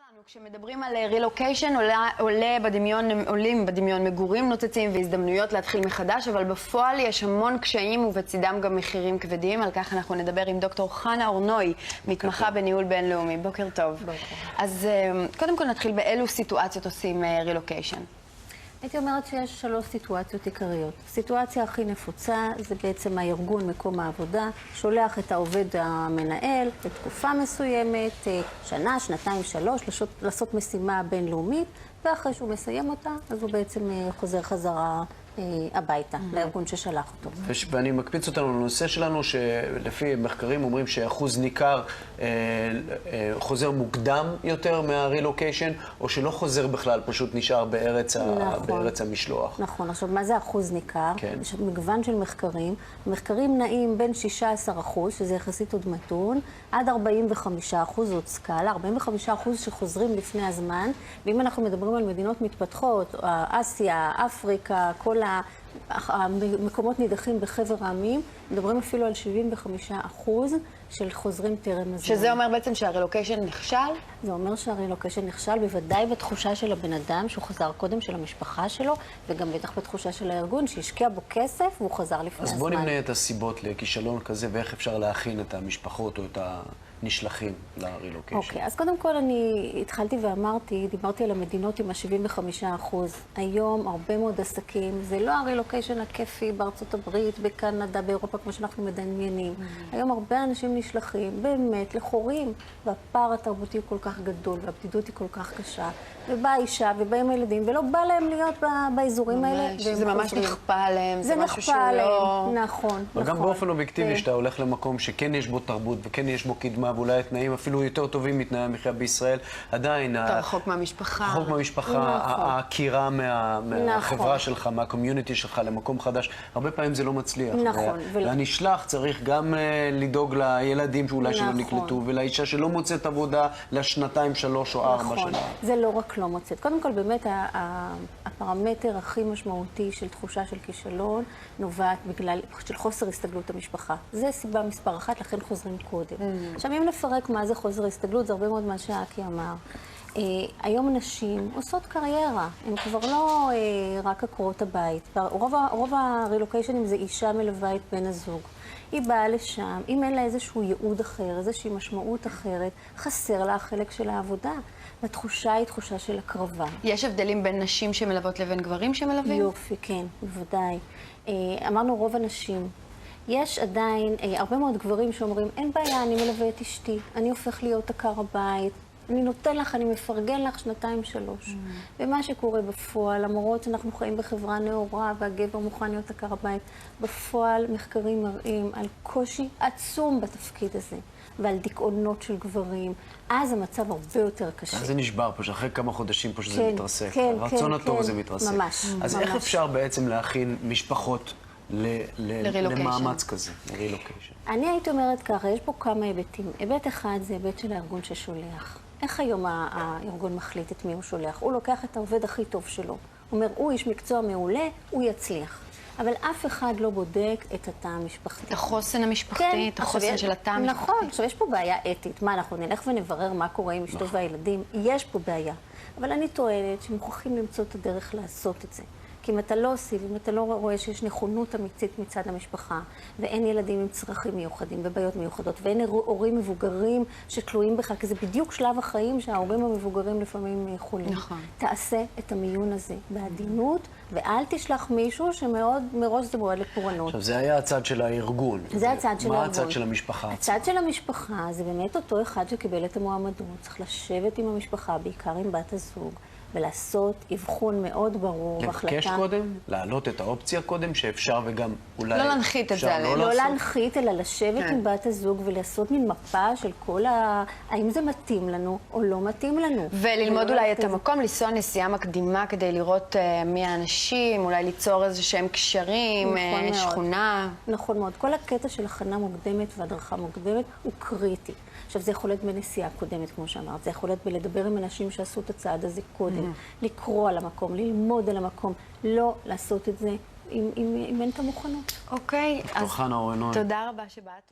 שלנו, כשמדברים על רילוקיישן, עולים בדמיון מגורים נוצצים והזדמנויות להתחיל מחדש, אבל בפועל יש המון קשיים ובצדם גם מחירים כבדים. על כך אנחנו נדבר עם דוקטור חנה אורנוי, מתמחה בניהול בינלאומי. בוקר טוב. אז קודם כל נתחיל באילו סיטואציות עושים רילוקיישן. הייתי אומרת שיש 3 סיטואציות עיקריות. הסיטואציה הכי נפוצה זה בעצם הארגון מקום העבודה, שולח את העובד המנהל לתקופה מסוימת, שנה, שנתיים, 3, לעשות משימה בינלאומית, ואחרי שהוא מסיים אותה, אז הוא בעצם חוזר חזרה הביתה, לארגון ששלח אותו. ואני מקפיץ אותנו לנושא שלנו, שלפי מחקרים אומרים שאחוז ניכר חוזר מוקדם יותר מהרילוקיישן, או שלא חוזר בכלל, פשוט נשאר בארץ המשלוח. נכון. עכשיו, מה זה אחוז ניכר? כן. יש מגוון של מחקרים. המחקרים נעים בין 16%, שזה יחסית עוד מתון, עד 45%, זאת סקאלה, 45% שחוזרים לפני הזמן. ואם אנחנו מדברים על מדינות מתפתחות, אסיה, אפריקה, כל המקומות נידחים בחבר העמים, מדברים אפילו על 75% של חוזרים טרם הזמן. שזה אומר בעצם שהרילוקיישן נכשל? זה אומר שהרילוקיישן נכשל, בוודאי בתחושה של הבן אדם, שהוא חזר קודם, של המשפחה שלו, וגם בטח בתחושה של הארגון, שהשקיע בו כסף והוא חזר לפני הזמן. אז בוא נמנה את הסיבות לכישלון כזה, ואיך אפשר להכין את המשפחות או את הנשלחים לרילוקיישן. אוקיי, אז קודם כל אני התחלתי ואמרתי, דיברתי על המדינות עם ה-75%. היום הרבה מאוד עסקים, זה לא הרילוקיישן הכיפי בארצות הברית, בקנדה, באירופה, כמו שאנחנו מדמיינים. היום הרבה אנשים נשלחים באמת לחורים, והפער התרבותי הוא כל כך גדול, והבדידות היא כל כך קשה. ובאה אישה ובאים הילדים, ולא בא להם להיות באזורים האלה. זה ממש נכפה עליהם, זה משהו נכפה שהוא עליהם, לא... נכון. וגם באופן אובייקטיבי, שאתה הולך למקום שכן יש בו תרבות וכן יש בו קדמה, ואולי התנאים אפילו יותר טובים מתנאי המחיה בישראל, עדיין... אתה רחוק מהמשפחה. רחוק מהמשפחה, העקירה מהחברה שלך, מהקומיוניטי שלך למקום חדש, הרבה פעמים זה לא מצליח. נכון. והנשלח צריך גם לדאוג לילדים שאולי שלא נקלטו, ולאישה שלא מוצאת עבודה לשנתיים, 3 או 4 שנה. זה לא רק לא מוצאת. קודם כל, באמת, הפרמטר הכי משמעותי של תחושה של כישלון נובעת בגלל של חוסר הסתגלות המשפחה. זה סיבה מספר 1, לכן חוזרים קודם. עכשיו, אם נפרק מה זה חוסר הסתגלות, זה הרבה מאוד מה שאקי אמר. היום נשים עושות קריירה, הן כבר לא רק עקרות הבית. רוב הרילוקיישנים זה אישה מלווה את בן הזוג. היא באה לשם, אם אין לה איזשהו ייעוד אחר, איזושהי משמעות אחרת, חסר לה החלק של העבודה. והתחושה היא תחושה של הקרבה. יש הבדלים בין נשים שמלוות לבין גברים שמלווים? יופי, כן, בוודאי. אמרנו רוב הנשים. יש עדיין הרבה מאוד גברים שאומרים, אין בעיה, אני מלווה את אשתי, אני הופך להיות עקר הבית, אני נותן לך, אני מפרגן לך 2, 3. ומה שקורה בפועל, למרות שאנחנו חיים בחברה נאורה והגבר מוכן להיות עקר הבית, בפועל מחקרים מראים על קושי עצום בתפקיד הזה, ועל דיכאונות של גברים. אז המצב הרבה יותר קשה. אז זה נשבר פה, שאחרי כמה חודשים פה שזה מתרסק. כן, הרצון הטוב הזה מתרסק. ממש. אז איך אפשר בעצם להכין משפחות למאמץ כזה, לרילוקיישן? אני הייתי אומרת ככה, יש פה כמה היבטים. היבט אחד זה היבט של הארגון ששולח. איך היום הארגון מחליט את מי הוא שולח? הוא לוקח את העובד הכי טוב שלו. הוא אומר, הוא איש מקצוע מעולה, הוא יצליח. אבל אף אחד לא בודק את התא המשפחתי. את החוסן המשפחתי, את החוסן של התא המשפחתי. נכון, עכשיו יש פה בעיה אתית. מה, אנחנו נלך ונברר מה קורה עם אשתו והילדים? יש פה בעיה. אבל אני טוענת שמוכרחים למצוא את הדרך לעשות את זה. כי אם אתה לא עושה, אם אתה לא רואה שיש נכונות אמיתית מצד המשפחה, ואין ילדים עם צרכים מיוחדים ובעיות מיוחדות, ואין הורים מבוגרים שתלויים בך, כי זה בדיוק שלב החיים שההורים המבוגרים לפעמים חולים. נכון. תעשה את המיון הזה בעדינות, ואל תשלח מישהו שמאוד מראש זה מועד לפורענות. עכשיו, זה היה הצד של הארגון. זה הצד של הארגון. מה הצד של המשפחה? הצד של המשפחה זה באמת אותו אחד שקיבל את המועמדות. צריך לשבת עם המשפחה, בעיקר עם בת הזוג, ולעשות אבחון מאוד ברור. לבקש קודם? להעלות את האופציה קודם, שאפשר וגם אולי... לא להנחית את זה עליהם. לא להנחית, אלא לשבת עם בת הזוג ולעשות מין מפה של כל האם זה מתאים לנו או לא מתאים לנו. וללמוד אולי את המקום, לנסוע נסיעה מקדימה כדי לראות מי האנשים, אולי ליצור איזה שהם קשרים, שכונה. נכון מאוד. כל הקטע של הכנה מוקדמת והדרכה מוקדמת הוא קריטי. עכשיו, זה יכול להיות בנסיעה קודמת, כמו שאמרת. זה יכול להיות בלדבר עם אנשים שעשו את הצעד הזה קודם. לקרוא על המקום, ללמוד על המקום. לא לעשות את זה אם אין את המוכנות. אוקיי, אז דוקטור חנה אורנוי. תודה רבה שבאת.